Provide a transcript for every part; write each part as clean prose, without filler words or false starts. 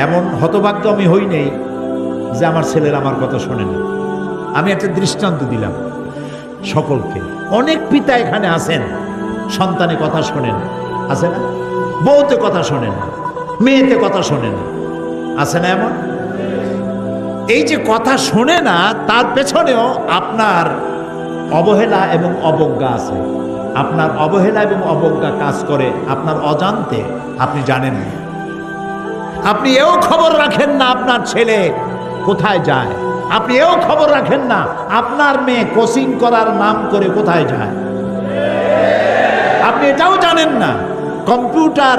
এমন হতভাগ্য আমি হই নাই যে আমার ছেলের আমার কথা শোনে না। আমি একটা দৃষ্টান্ত দিলাম সকলকে। অনেক পিতা এখানে আছেন, সন্তানের কথা শোনেন, আছে না? বউতে কথা শোনেন, মেয়েতে কথা শোনেন, আছে না এমন? এই যে কথা শোনে না, তার পেছনেও আপনার অবহেলা এবং অবজ্ঞা আছে। আপনার অবহেলা এবং অবজ্ঞা কাজ করে আপনার অজান্তে, আপনি জানেন না। আপনি এও খবর রাখেন না আপনার ছেলে কোথায় যায়, আপনি এও খবর রাখেন না আপনার মেয়ে কোচিং করার নাম করে কোথায় যায়। আপনি এটাও জানেন না কম্পিউটার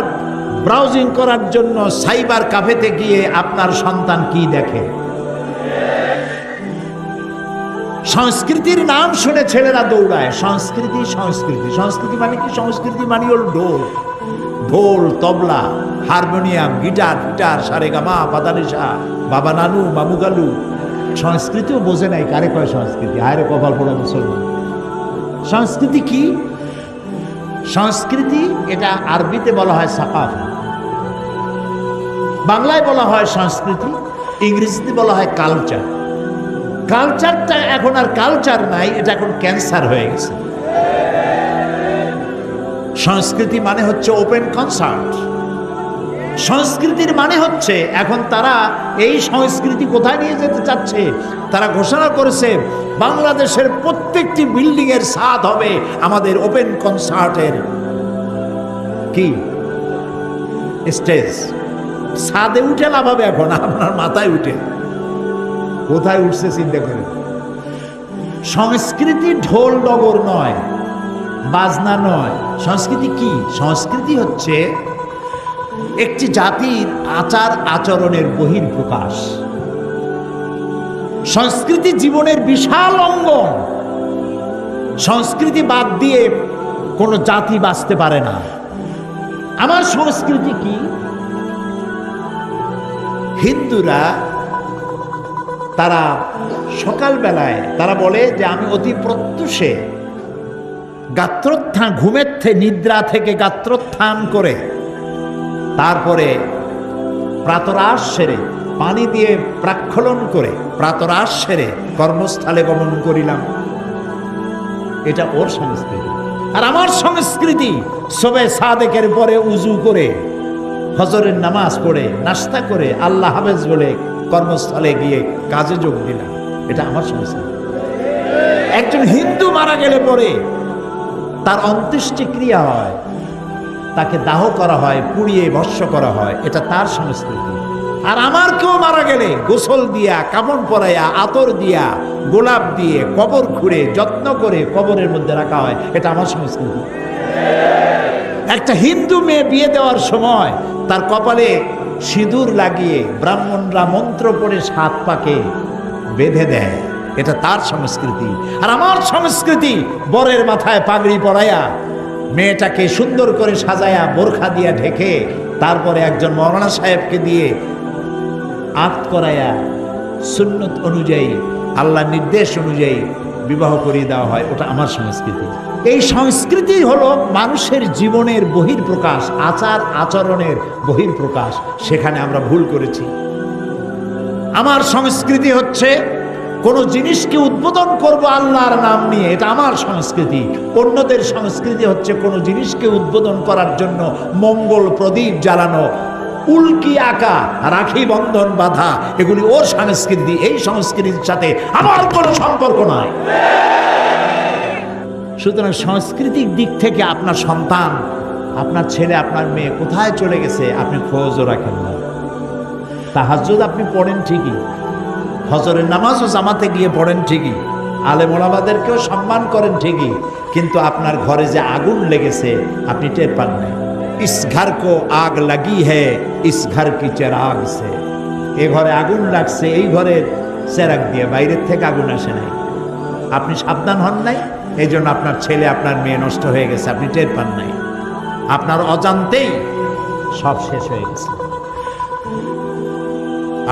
ব্রাউজিং করার জন্য সাইবার ক্যাফেতে গিয়ে আপনার সন্তান কি দেখে। সংস্কৃতির নাম শুনে ছেলেরা দৌড়ায়। সংস্কৃতি সংস্কৃতি সংস্কৃতি মানে কি? সংস্কৃতি মানে হল ঢোল, ঢোল, তবলা, হারমোনিয়াম, গিটার, গিটার, সারেগামা, পাদানিসা, বাবা নানু, মামু গালু। সংস্কৃতিও বোঝে নাই কারে কয় সংস্কৃতি। আরে কপাল পোড়া মুসলমান। সংস্কৃতি কি? সংস্কৃতি এটা আরবিতে বলা হয় সাকাফা, বাংলায় বলা হয় সংস্কৃতি, ইংরেজিতে বলা হয় কালচার। কালচারটা এখন আর কালচার নাই, এটা এখন ক্যান্সার হয়ে গেছে। সংস্কৃতি মানে হচ্ছে ওপেন কনসার্ট। সংস্কৃতির মানে হচ্ছে এখন তারা এই সংস্কৃতি কোথায় নিয়ে যেতে চাচ্ছে। তারা ঘোষণা করেছে বাংলাদেশের প্রত্যেকটি বিল্ডিং এর ছাদ হবে আমাদের ওপেন কনসার্টের কি স্টেজ। ছাদে উঠে লাভ হবে এখন আপনার মাথায় উঠে। কোথায় উঠছে চিন্তা করেন। সংস্কৃতি ঢোল ডগর নয়, বাজনা নয়। সংস্কৃতি কি? সংস্কৃতি হচ্ছে একটি জাতির আচার আচরণের বহিঃপ্রকাশ। সংস্কৃতি জীবনের বিশাল অঙ্গন। সংস্কৃতি বাদ দিয়ে কোনো জাতি বাঁচতে পারে না। আমার সংস্কৃতি কি? হিন্দুরা তারা সকালবেলায় তারা বলে যে আমি অতি প্রত্যুষে গাত্রোত্থান, ঘুমের নিদ্রা থেকে গাত্রোত্থান করে তারপরে প্রাতরাশ সেরে পানি দিয়ে প্রাক্ষলন করে প্রাতরাশ সেরে কর্মস্থলে গমন করিলাম। এটা ওর সংস্কৃতি। আর আমার সংস্কৃতি সবে সাদেকের পরে উজু করে ফজরের নামাজ পড়ে নাস্তা করে আল্লাহ হাফেজ বলে কর্মস্থলে গিয়ে কাজে যোগ দিলাম। এটা আমার সংস্কৃতি। একজন হিন্দু মারা গেলে পরে তার অন্ত্যেষ্টিক্রিয়া হয়, তাকে দাহ করা হয়, পুড়িয়ে ভস্ম করা হয়, এটা তার সংস্কৃতি। আর আমার কেউ মারা গেলে গোসল দিয়া, কাপড় পরাইয়া, আতর দিয়া, গোলাপ দিয়ে কবর খুঁড়ে যত্ন করে কবরের মধ্যে রাখা হয়, এটা আমার সংস্কৃতি। একটা হিন্দু মেয়ে বিয়ে দেওয়ার সময় তার কপালে সিঁদুর লাগিয়ে ব্রাহ্মণরা মন্ত্র পড়ে 7 পাকে বেঁধে দেয়, এটা তার সংস্কৃতি। আর আমার সংস্কৃতি বরের মাথায় পাগড়ি পরাইয়া মেয়েটাকে সুন্দর করে সাজায়া বোরখা দিয়া ঢেকে তারপরে একজন মৌলানা সাহেবকে দিয়ে আক্ত করাইয়া সুন্নত অনুযায়ী, আল্লাহর নির্দেশ অনুযায়ী বিবাহ করিয়ে দেওয়া হয়, ওটা আমার সংস্কৃতি। এই সংস্কৃতি হলো মানুষের জীবনের বহিঃপ্রকাশ, আচার আচরণের বহিঃপ্রকাশ। সেখানে আমরা ভুল করেছি। আমার সংস্কৃতি হচ্ছে কোন জিনিসকে উদ্বোধন করব আল্লাহর নাম নিয়ে, এটা আমার সংস্কৃতি। অন্যদের সংস্কৃতি হচ্ছে কোন জিনিসকে উদ্বোধন করার জন্য মঙ্গল প্রদীপ জ্বালানো, উল্কি আঁকা, রাখি বন্ধন বাঁধা, এগুলি ওর সংস্কৃতি। এই সংস্কৃতির সাথে আমার কোনো সম্পর্ক নাই। সুতরাং সাংস্কৃতিক দিক থেকে আপনার সন্তান, আপনার ছেলে, আপনার মেয়ে কোথায় চলে গেছে আপনি খোঁজও রাখেন না। তাহাজ্জুদ আপনি পড়েন ঠিকই, ফজরের নামাজও জামাতে গিয়ে পড়েন ঠিকই, আলেম ওলামাদেরকেও সম্মান করেন ঠিকই, কিন্তু আপনার ঘরে যে আগুন লেগেছে আপনি টের পান না। ইস ঘর কো আগ লাগি হ্যায় ইস ঘর কি চেরাগ সে। এ ঘরে আগুন লাগছে এই ঘরের চেরাগ দিয়ে, বাইরের থেকে আগুন আসে নাই। আপনি সাবধান হন নাই, এই জন্য আপনার ছেলে আপনার মেয়ে নষ্ট হয়ে গেছে, আপনি টের পান নাই। আপনার অজান্তেই সব শেষ হয়ে গেছে।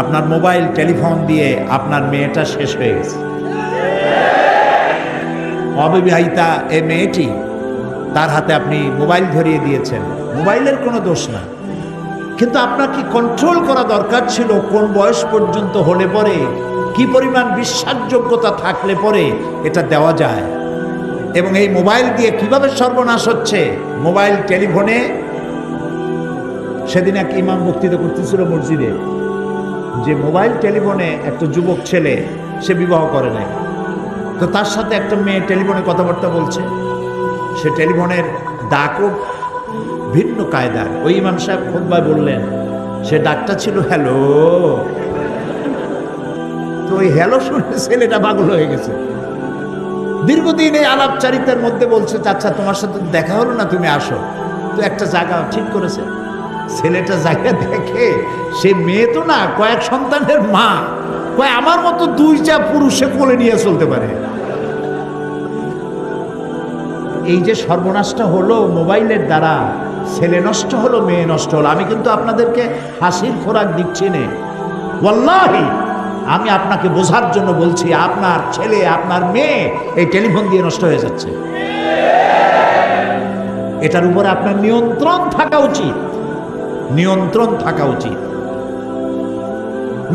আপনার মোবাইল টেলিফোন দিয়ে আপনার মেয়েটা শেষ হয়ে গেছে। অবিবাহিতা এই মেয়েটি, তার হাতে আপনি মোবাইল ধরিয়ে দিয়েছেন। মোবাইলের কোনো দোষ না, কিন্তু আপনাকে কন্ট্রোল করা দরকার ছিল কোন বয়স পর্যন্ত হলে পরে কি পরিমাণ বিশ্বাসযোগ্যতা থাকলে পরে এটা দেওয়া যায়। এবং এই মোবাইল দিয়ে কিভাবে সর্বনাশ হচ্ছে, মোবাইল টেলিফোনে। সেদিন এক ইমাম বক্তৃতা করতেছিল মসজিদে, যে মোবাইল টেলিফোনে একটা যুবক ছেলে, সে বিবাহ করে নাই, তো তার সাথে একটা মেয়ে টেলিফোনে কথাবার্তা বলছে। সে টেলিফোনের ডাকও ভিন্ন কায়দার। ওই ইমাম সাহেব খুতবায় বললেন, সে ডাকটা ছিল হ্যালো। তো ওই হ্যালো শুনে ছেলেটা পাগল হয়ে গেছে। দীর্ঘদিন এই আলাপচারিতার মধ্যে বলছে, আচ্ছা তোমার সাথে দেখা হলো না, তুমি আসো। তো একটা জায়গা ঠিক করেছে। ছেলেটা জায়গা দেখে, সে মেয়ে তো না, কয়েক সন্তানের মা, কয় আমার মতো 2টা পুরুষে কোলে নিয়ে চলতে পারে। এই যে সর্বনাশটা হলো মোবাইলের দ্বারা, ছেলে নষ্ট হলো, মেয়ে নষ্ট হলো। আমি কিন্তু আপনাদেরকে হাসির খোরাক দিচ্ছি না, ওয়াল্লাহি আমি আপনাকে বোঝার জন্য বলছি। আপনার ছেলে, আপনার মেয়ে এই টেলিফোন দিয়ে নষ্ট হয়ে যাচ্ছে। এটার উপরে আপনার নিয়ন্ত্রণ থাকা উচিত, নিয়ন্ত্রণ থাকা উচিত।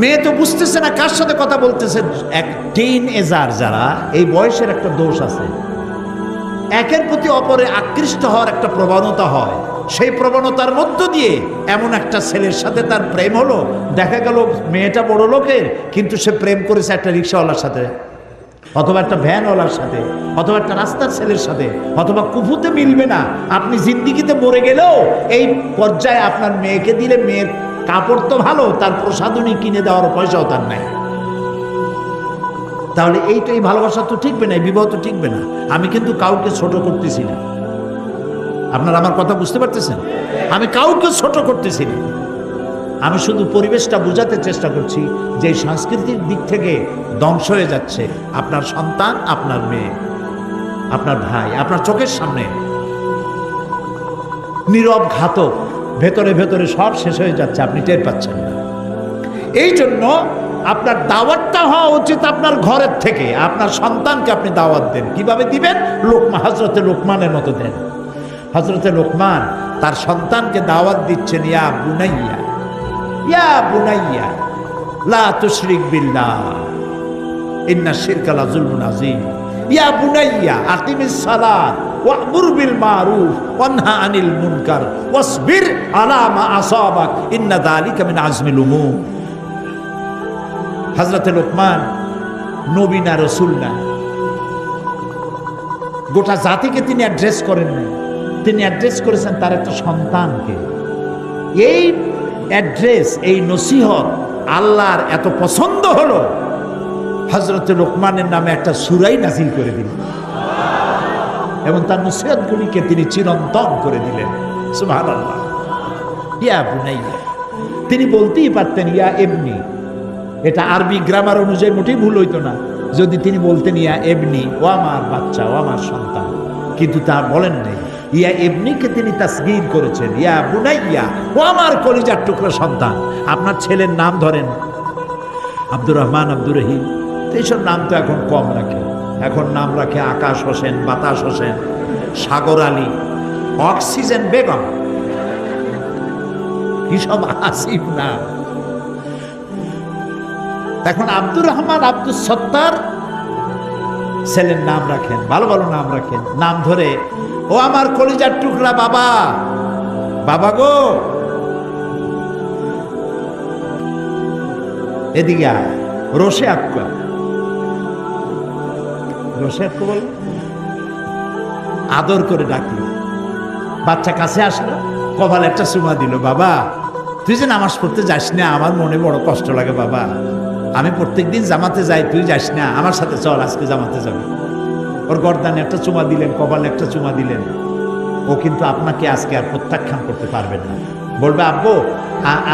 মেয়ে তো বুঝতেছে না কার সাথে কথা বলতেছে। এক টিন এজার যারা, এই বয়সের একটা দোষ আছে, একের প্রতি অপরে আকৃষ্ট হওয়ার একটা প্রবণতা হয়। সেই প্রবণতার মধ্য দিয়ে এমন একটা ছেলের সাথে তার প্রেম হলো, দেখা গেল মেয়েটা বড় লোকের, কিন্তু সে প্রেম করেছে একটা রিক্সাওয়ালার সাথে, অথবা একটা ভ্যানওয়ালার সাথে, অথবা একটা রাস্তার ছেলের সাথে, অথবা কুফুতে মিলবে না। আপনি জিন্দিগিতে মরে গেলেও এই পর্যায়ে আপনার মেয়েকে দিলে, মেয়ের কাপড় তো ভালো, তার প্রসাধনী কিনে দেওয়ার পয়সাও তার নাই। তাহলে এই ভালোবাসা তো ঠিকবে না, এই বিবাহ তো ঠিকবে না। আমি কিন্তু কাউকে ছোট করতেছি না, আপনারা আমার কথা বুঝতে পারতেছেন? আমি কাউকে ছোট করতেছি না, আমি শুধু পরিবেশটা বোঝাতে চেষ্টা করছি যে সাংস্কৃতিক দিক থেকে ধ্বংস হয়ে যাচ্ছে। আপনার সন্তান, আপনার মেয়ে, আপনার ভাই, আপনার চোখের সামনে নীরব ঘাতক, ভেতরে ভেতরে সব শেষ হয়ে যাচ্ছে, আপনি টের পাচ্ছেন না। এই জন্য আপনার দাওয়াতটা হওয়া উচিত আপনার ঘরের থেকে। আপনার সন্তানকে আপনি দাওয়াত দেন। কিভাবে দিবেন? হযরতে লোকমানের মতো দেন। হযরতে লোকমান তার সন্তানকে দাওয়াত দিচ্ছেন, ইয়া বুনাইয়া, ইয়া বুনাইয়া লা তুশরিক বিল্লাহ ইন্না শিরকা লাযুলমুন আযীম। ইয়া বুনাইয়া আকিমিস সালাত ওয়া'মুর বিল মারুফ ওয়ানহা আনিল মুনকার ওয়াসবির আলা মা আসাবাক ইন্না যালিকা মিন আজমিল উমুর। হযরতে লোকমান নবী না, রাসূল না, গোটা জাতিকে তিনি অ্যাড্রেস করেন না, তিনি অ্যাড্রেস করেছেন তার একটা সন্তানকে। এই অ্যাড্রেস, এই নসিহত আল্লাহর এত পছন্দ হলো, হযরতে লোকমানের নামে একটা সূরাই নাযিল করে দিলেন এবং তার নসিহতগুলিকে তিনি চিরন্তন করে দিলেন। সুবহানাল্লাহ। ইয়া বুনাইয়া, তিনি বলতেই পারতেন ইয়া ইবনি, এটা আরবি গ্রামার অনুযায়ী মোটেই ভুল হইতো না যদি তিনি বলতেন ইয়া ইবনি, ও আমার বাচ্চা, ও আমার সন্তান, কিন্তু তা বলেন নাই। ইয়া ইবনিকে তিনি তাসগীর করেছেন, ইয়া বুনাইয়া, ও আমার কলিজার টুকরা সন্তান। আপনার ছেলের নাম ধরেন আব্দুর রহমান, আব্দুর রহিম, এইসব নাম তো এখন কম রাখে। এখন নাম রাখে আকাশ হোসেন, বাতাস হোসেন, সাগর আলী, অক্সিজেন বেগম, কি সব আসিফ নাম। এখন আব্দুর রহমান, আব্দুল সত্তার ছেলের নাম রাখেন, ভালো ভালো নাম রাখেন। নাম ধরে, ও আমার কলিজার টুকরা বাবা, বাবা গো এদিকে আয়, রোশে আক্কা, রোশে আক্কা বল, আদর করে ডাকলো। বাচ্চা কাছে আসলো, কপালে একটা চুমা দিল। বাবা তুই যে নামাজ পড়তে যাস না, আমার মনে বড় কষ্ট লাগে বাবা। আমি প্রত্যেকদিন জামাতে যাই, তুই যাস না, আমার সাথে চল, আজকে জামাতে যাবি। ওর গর্দানে একটা চুমা দিলেন, কপালে একটা চুমা দিলেন। ও কিন্তু আপনাকে আজকে আর প্রত্যাখ্যান করতে পারবেন না, বলবে আব্বু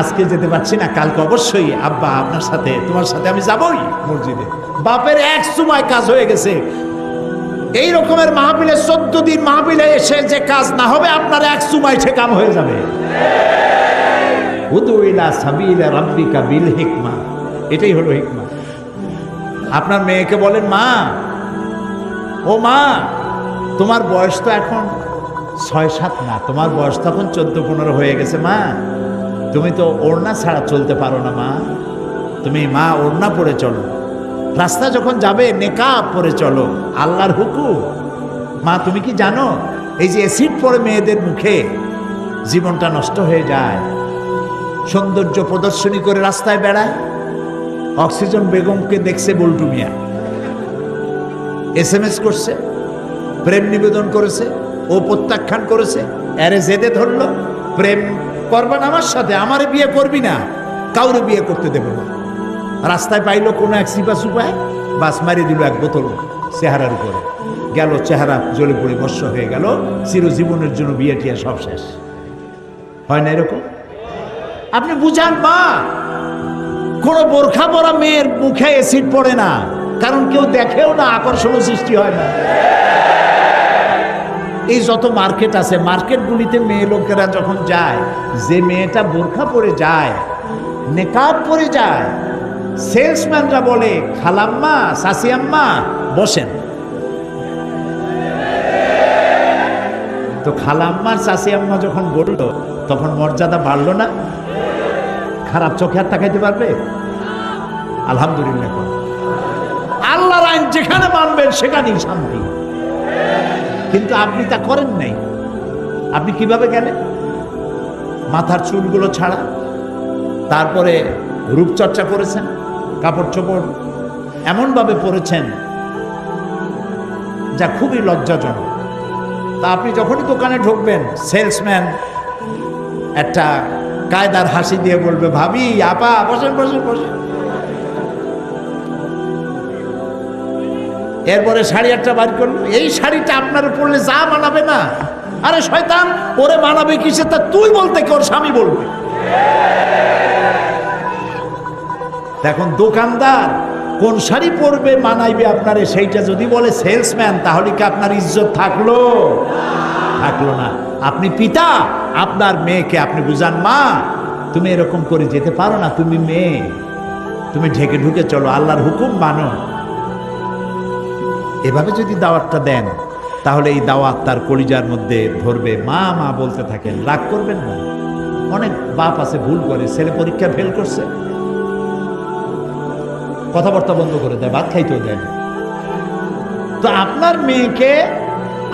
আজকে যেতে পারছি না, কালকে অবশ্যই আব্বা আপনার সাথে, তোমার সাথে আমি যাবই মসজিদে। বাপের এক চুমায় কাজ হয়ে গেছে। এই রকমের মাহফিলে 14 দিন মাহফিলে এসে যে কাজ না হবে, আপনার এক চুমায় সে কাম হয়ে যাবে। উদু ইলা সাবিলি রাব্বিকা বিল হিকমা, এটাই হলো হিকমা। আপনার মেয়েকে বলেন, মা, ও মা, তোমার বয়স তো এখন 6-7 না, তোমার বয়স তখন 14-15 হয়ে গেছে। মা তুমি তো ওড়না ছাড়া চলতে পারো না মা, তুমি মা ওড়না পরে চলো, রাস্তা যখন যাবে নেকাব পরে চলো, আল্লাহর হুকুম। মা তুমি কি জানো এই যে অ্যাসিড পড়ে মেয়েদের মুখে জীবনটা নষ্ট হয়ে যায়, সৌন্দর্য প্রদর্শনী করে রাস্তায় বেড়ায়। অক্সিজেন বেগমকে দেখছে বল্টু মিয়া, SMS করছে, প্রেম নিবেদন করেছে, ও প্রত্যাখ্যান করেছে, এরে জেদে ধরলো, প্রেম করবেন আমার সাথে, আমারে বিয়ে করবি না, কাউরে বিয়ে করতে দেব না। রাস্তায় পাইলো কোনো এক সিপা সুপায়, বাস মারি দিল এক বোতল চেহারার উপরে, গেল চেহারা জ্বলে পড়ে বর্ষ হয়ে গেল, চিরজীবনের জন্য বিয়ে টিয়া সব শেষ। হয় না এরকম? আপনি বুঝান মা, কোন বোরখা পরা মেয়ের মুখে অ্যাসিড পড়ে না, কারণ কেউ দেখেও না, আকর্ষণ সৃষ্টি হয় না। এই যত মার্কেট আছে, মার্কেটগুলিতে মেয়ে লোকেরা যখন যায়, যে মেয়েটা বোরখা পরে যায়, নেকাব পরে যায়, সেলসম্যানরা বলে খালাম্মা সাসিয়াম্মা বসেন। তো খালাম্মার সাসিয়াম্মা যখন বললো তখন মর্যাদা বাড়লো না? খারাপ চোখে আর তাকাইতে পারবে? আলহামদুলিল্লাহ। আল্লাহর আইন যেখানে মানবেন সেখানেই শান্তি, কিন্তু আপনি তা করেন নাই। আপনি কিভাবে গেলেন? মাথার চুলগুলো ছাড়া, তারপরে রূপচর্চা করেছেন, কাপড় চোপড় এমনভাবে পরেছেন যা খুবই লজ্জাজনক। তা আপনি যখনই দোকানে ঢুকবেন, সেলসম্যান একটা কায়দার হাসি দিয়ে বলবে, ভাবি আপা বসেন বসেন বসেন। এরপরে শাড়ি একটা বার করলো, এই শাড়িটা আপনার পরলে যা মানাবে না। আরে শয়তান, ওরে মানাবে কিসে? তা তুই বলতে কি ওর স্বামী বলবে? এখন দোকানদার কোন শাড়ি পরবে মানাইবে আপনারে সেইটা যদি বলে সেলসম্যান, তাহলে কি আপনার ইজ্জত থাকলো? থাকলো না। আপনি পিতা, আপনার মেয়েকে আপনি বুঝান, মা তুমি এরকম করে যেতে পারো না, তুমি মেয়ে, তুমি ঢেকে ঢুকে চলো, আল্লাহর হুকুম মানো। এভাবে যদি দাওয়াতটা দেন, তাহলে এই দাওয়াত তার কলিজার মধ্যে ধরবে। মা মা বলতে থাকেন, রাগ করবেন না। অনেক বাপ আছে ভুল করে, ছেলে পরীক্ষা ফেল করছে, কথাবার্তা বন্ধ করে দেয়, ভাত খাইতেও দেয় না। তো আপনার মেয়েকে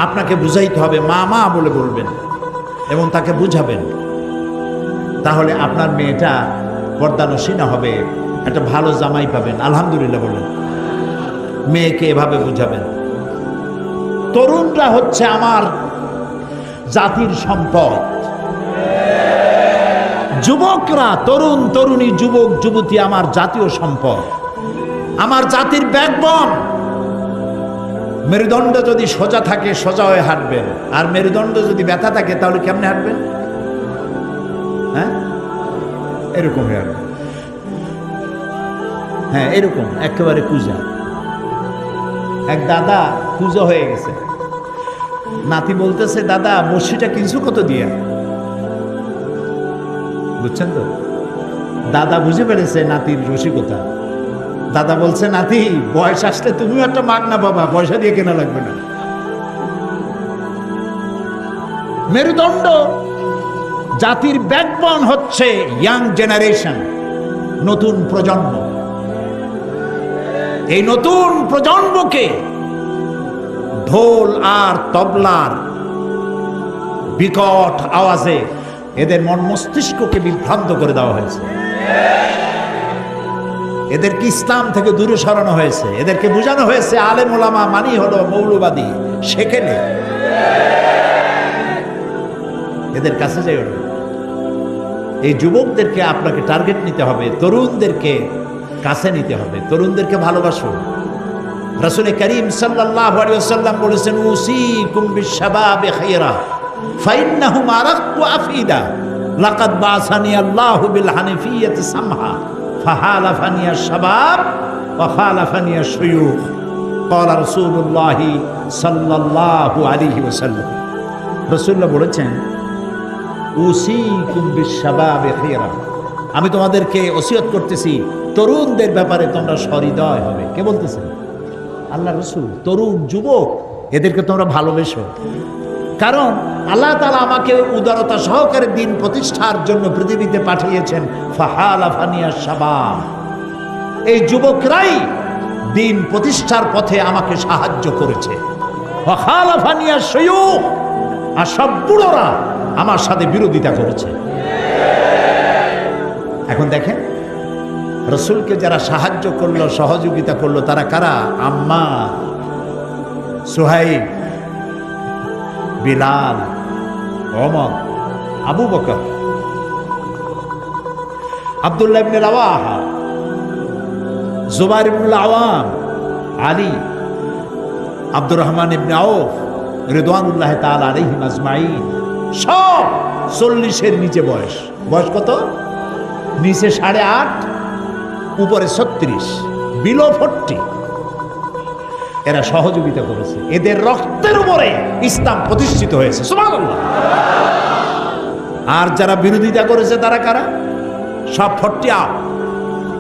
আপনাকে বুঝাইতে হবে, মা মা বলে বলবেন এবং তাকে বুঝাবেন। তাহলে আপনার মেয়েটা পর্দানসীনা হবে, একটা ভালো জামাই পাবেন। আলহামদুলিল্লাহ বলেন। মেয়েকে এভাবে বুঝাবেন। তরুণরা হচ্ছে আমার জাতির সম্পদ। যুবকরা, তরুণ তরুণী, যুবক যুবতী আমার জাতীয় সম্পদ, আমার জাতির ব্যাকবোন। মেরুদণ্ড যদি সোজা থাকে সোজা হয়ে হাঁটবেন, আর মেরুদণ্ড যদি ব্যথা থাকে তাহলে কেমনে হাঁটবেন? হ্যাঁ, এরকম হয়ে হাঁটবেন। হ্যাঁ, এরকম একেবারে কুজা। এক দাদা কুজা হয়ে গেছে, নাতি বলতেছে, দাদা বড়শিটা কিনছো কত দিয়া? বুঝছেন তো? দাদা বুঝে পেরেছে নাতির রসিকতা। দাদা বলছে, নাতি বয়স আসলে তুমিও একটা মাগনা বাবা, পয়সা দিয়ে কেনা লাগবে না। মেরুদণ্ড, জাতির ব্যাকবোন হচ্ছে ইয়াং জেনারেশন, নতুন প্রজন্ম। এই নতুন প্রজন্মকে ঢোল আর তবলার বিকট আওয়াজে এদের মন মস্তিষ্ককে বিভ্রান্ত করে দেওয়া হয়েছে। এদেরকে ইসলাম থেকে দূরে সরানো হয়েছে। এদেরকে বোঝানো হয়েছে আলেম ওলামা মানি হলো মৌলবাদী, সেখানে এদের কাছে যাই হলো। এই যুবকদেরকে আপনাকে টার্গেট নিতে হবে, তরুণদেরকে কাছে নিতে হবে, তরুণদেরকে ভালোবাসুন। রাসূল করিম সাল্লাল্লাহু আলাইহি ওয়াসাল্লাম বলেছেন, উসীকুম বিশ-শাবাবি খায়রা ফাইন্নাহুম আরাক্কু আফিদা লাকাদ বাসানি আল্লাহু বিল হানিফিয়্যাতি সামহা ফাহালাফানি আশ-শাবাব ওয়া খালাফানি আশ-শুয়ুখ ক্বালা রাসূলুল্লাহ সাল্লাল্লাহু আলাইহি ওয়াসাল্লাম। রাসূলুল্লাহ বলেছেন, উসীকুম বিশ-শাবাবি খায়রা, আমি তোমাদেরকে ওসিয়ত করতেছি তরুণদের ব্যাপারে তোমরা সহৃদয় হবে। কে বলতেছেন? আল্লাহ রাসূল। তরুণ যুবক এদেরকে তোমরা ভালোবেসো, কারণ আল্লাহ তাআলা আমাকে উদারতা সহকারে দিন প্রতিষ্ঠার জন্য পৃথিবীতে পাঠিয়েছেন। ফাহালা ফানিয়া শাবাব, এই যুবকরাই দিন প্রতিষ্ঠার পথে আমাকে সাহায্য করেছে। ফাহালা ফানিয়া শায়ুখ, আর সব বুড়োরা আমার সাথে বিরোধিতা করেছে। এখন দেখেন রাসূলকে যারা সাহায্য করলো, সহযোগিতা করলো, তারা কারা? আম্মার, সুহাইব, বিলাল, ওমর, আবু বকর, আব্দুল্লাহ ইবনে রাওয়াহা, জুবাইর ইবনুল আওয়াম, আলী, আব্দুর রহমান ইবনে আউফ রিদওয়ানুল্লাহ তাআলা আলাইহিম আজমাইন, সব 40-এর নিচে বয়স। বয়স কত? নিচে 8.5, উপরে 36, বিলো 40। এরা সহযোগিতা করেছে, এদের রক্তের উপরে ইসলাম প্রতিষ্ঠিত হয়েছে। সুবহানাল্লাহ। আর যারা বিরোধিতা করেছে তারা কারা? সব 40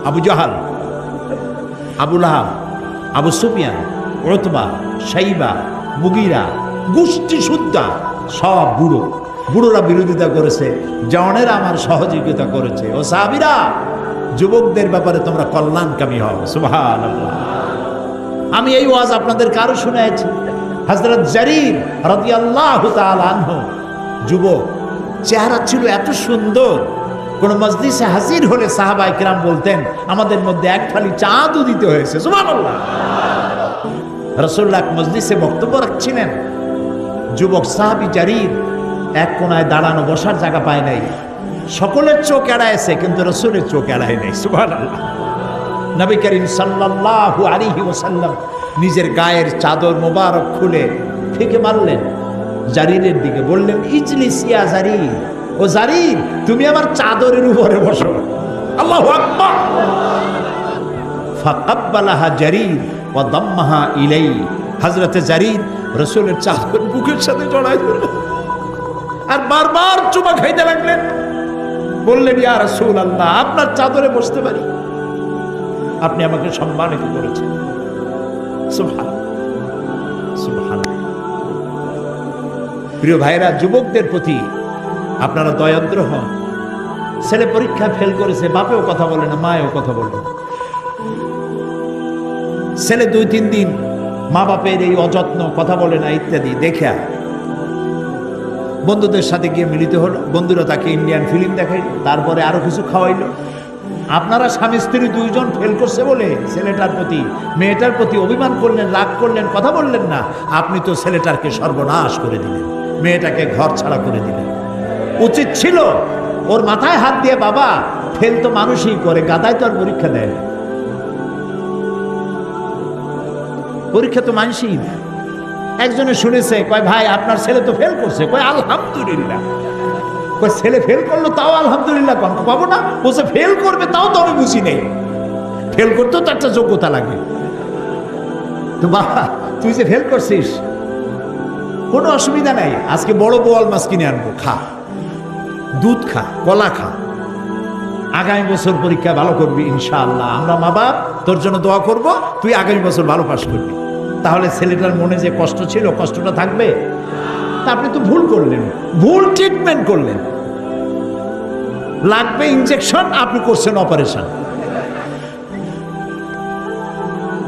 আবু জাহাল, আবু লাহাব, আবু সুফিয়ান, উতবা, শাইবা, মুগীরা, গোষ্ঠী সুদ্ধা, সব বুড়ো। বুড়োরা বিরোধিতা করেছে, জওয়ানেরা আমার সহযোগিতা করেছে। ও সাহাবীরা, যুবকদের ব্যাপারে তোমরা কল্যাণকামী হও। সুবহানাল্লাহ। আমি এই ওয়াজ আপনাদের কারো শুনেছি। হযরত জারীর রাদিয়াল্লাহু তাআলা আনহু, যুবক, চেহারা ছিল এত সুন্দর, কোন মজলিসে হাজির হলে সাহাবায়ে কেরাম বলতেন আমাদের মধ্যে এক ফালি চাঁদও দিতে হয়েছে। সুবহানাল্লাহ। রাসূলুল্লাহ মজলিসে বক্তব্য রাখছিলেন, যুবক সাহাবী জারীর এক কোনায় দাঁড়ানো বসার জায়গা পায় নাই। সকলের চোখ এড়াইছে, কিন্তু রাসূলের চোখ এড়ায় নাই। সুবহানাল্লাহ। নবী করিম সাল্লাল্লাহু আলাইহি ওয়াসাল্লাম নিজের গায়ের চাদর মোবারক খুলে ফিকে মারলেন জারীরের দিকে, বললেন, ইজলিস ইয়া জারীর, ও জারীর তুমি আমার চাদরের উপরে বসো। আল্লাহু আকবার। ফাকাব্বালাহা জারীর ওয়া দাম্মাহা ইলাই, হযরতে জারীর রাসূলের চাদর বুকের সাথে জড়ায় ধরলেন আর বারবার চুমা খাইতে লাগলেন। বললেন, ইয়া রাসূলুল্লাহ, আপনার চাদরে বসতে পারি? আপনি আমাকে সম্মানিত করেছেন। সুবহানাল্লাহ, সুবহানাল্লাহ। প্রিয় ভাইরা, যুবকদের প্রতি আপনারা দয়াদ্র হন। ছেলে পরীক্ষা ফেল করেছে, বাপেও কথা বলে না, মায়েও কথা বলে না। ছেলে 2-3 দিন মা বাপের এই অযত্ন, কথা বলে না ইত্যাদি দেখে বন্ধুদের সাথে গিয়ে মিলিত হলো, বন্ধুরা তাকে ইন্ডিয়ান ফিল্ম দেখাইল, তারপরে আরো কিছু খাওয়াইলো। আপনারা স্বামী স্ত্রী 2 জন ফেল করছে বলে ছেলেটার প্রতি মেয়েটার প্রতি অভিমান করলেন, রাগ করলেন, কথা বললেন না। আপনি তো ছেলেটাকে সর্বনাশ করে দিলেন, মেয়েটাকে ঘর ছাড়া করে দিলেন। উচিত ছিল ওর মাথায় হাত দিয়ে, বাবা ফেল তো মানুষই করে, গাধায় তো আর পরীক্ষা দেয় না, পরীক্ষা তো মানুষই দেয়। একজনে শুনেছে, কয় ভাই আপনার ছেলে তো ফেল করছে, কয় আলহামদুলিল্লাহ। কয় ছেলে ফেল করলো তাও আলহামদুলিল্লাহ কম পাবো না? বলছে ফেল করবে তাও তো আমি বুঝি নেই, ফেল করতেও তো একটা যোগ্যতা লাগে। তো বাবা তুই যে ফেল করছিস কোনো অসুবিধা নাই, আজকে বড় বোয়াল মাছ কিনে আনবো, খা, দুধ খা, কলা খা, আগামী বছর পরীক্ষা ভালো করবি ইনশাআল্লাহ। আমরা মা বাপ তোর জন্য দোয়া করব, তুই আগামী বছর ভালো পাস করবি। তাহলে ছেলেটার মনে যে কষ্ট ছিল, কষ্টটা থাকবে? তা আপনি তো ভুল করলেন, ভুল ট্রিটমেন্ট করলেন। লাগবে ইনজেকশন, আপনি করছেন অপারেশন।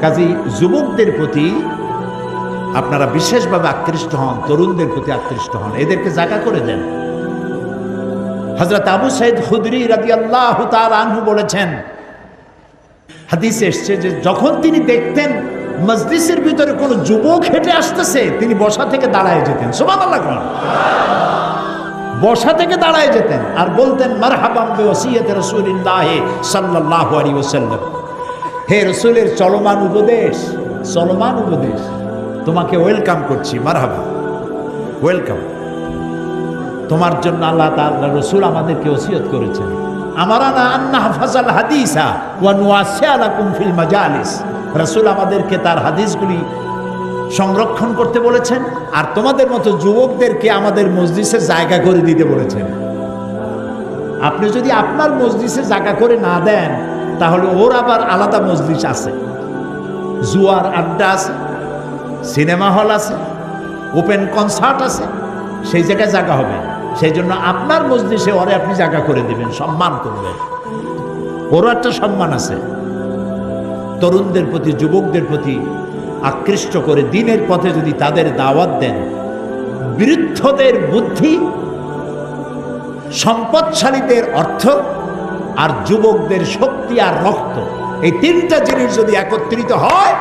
কাজী যুবকদের প্রতি আপনারা বিশেষভাবে আকৃষ্ট হন, তরুণদের প্রতি আকৃষ্ট হন, এদেরকে জায়গা করে দেন। হযরত আবু সাঈদ খুদরি রাদিয়াল্লাহু তাআলা আনহু বলেছেন, হাদিসে এসেছে যে যখন তিনি দেখতেন মজলিসের ভিতরে কোনো যুবক হেঁটে আসতেছে, তিনি বসা থেকে দাঁড়ায় যেতেন। সুবহানাল্লাহ। বসা থেকে দাঁড়ায় যেতেন আর বলতেন, মারহাবাম বিওসিয়্যতি রাসূলিল্লাহ সাল্লাল্লাহু আলাইহি ওয়াসাল্লাম, হে রাসূলের চলমান উপদেশ, চলমান উপদেশ, তোমাকে ওয়েলকাম করছি, মারহাবা, ওয়েলকাম। তোমার জন্য আল্লাহ তাআলা রাসূল আমাদেরকে ওসিয়ত করেছেন, আমারানা আন নাহফাজাল হাদিসা ওয়া নুওয়াসিয়া লাকুম ফিল মাজালিস। রাসূল আমাদেরকে তার হাদিসগুলি সংরক্ষণ করতে বলেছেন আর তোমাদের মতো যুবকদেরকে আমাদের মজলিসে জায়গা করে দিতে বলেছেন। আপনি যদি আপনার মজলিসে জায়গা করে না দেন, তাহলে ওর আবার আলাদা মজলিস আছে, জুয়ার আড্ডা আছে, সিনেমা হল আছে, ওপেন কনসার্ট আছে, সেই জায়গায় জায়গা হবে। সেই জন্য আপনার মজলিসে ওরে আপনি জায়গা করে দিবেন, সম্মান করবেন, ওরও একটা সম্মান আছে। তরুণদের প্রতি, যুবকদের প্রতি আকৃষ্ট করে দ্বীনের পথে যদি তাদের দাওয়াত দেন, বৃদ্ধদের বুদ্ধি, সম্পদশালীদের অর্থ, আর যুবকদের শক্তি আর রক্ত, এই তিনটা জিনিস যদি একত্রিত হয়,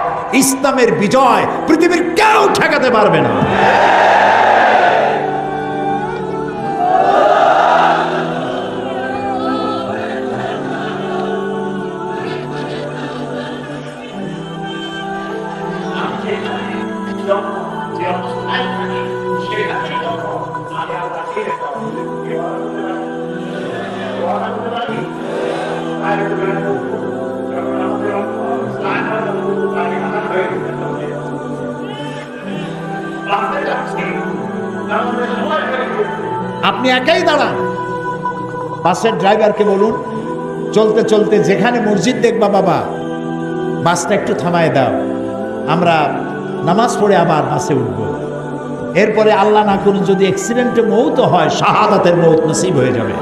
ইসলামের বিজয় পৃথিবীর কেউ ঠেকাতে পারবে না। আপনি একাই দাঁড়ান, বাসের ড্রাইভারকে বলুন চলতে চলতে যেখানে মসজিদ দেখবা বাবা, বাসটা একটু থামায় দাও, আমরা নামাজ পড়ে আবার বাসে উঠবো। এরপরে আল্লাহ না করুন যদি অ্যাক্সিডেন্টে মৌত হয়, শাহাদাতের মৌত নসিব হয়ে যাবে।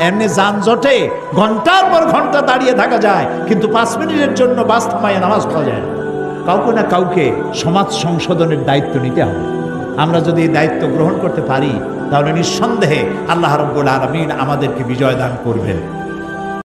এমনি যানজটে ঘন্টার পর ঘন্টা দাঁড়িয়ে থাকা যায়, কিন্তু 5 মিনিটের জন্য বাস থামায় নামাজ পড়া যায় না। কাউকে না কাউকে সমাজ সংশোধনের দায়িত্ব নিতে হবে। আমরা যদি এই দায়িত্ব গ্রহণ করতে পারি, তাহলে নিঃসন্দেহে আল্লাহ রাব্বুল আলামিন আমাদেরকে বিজয় দান করবেন।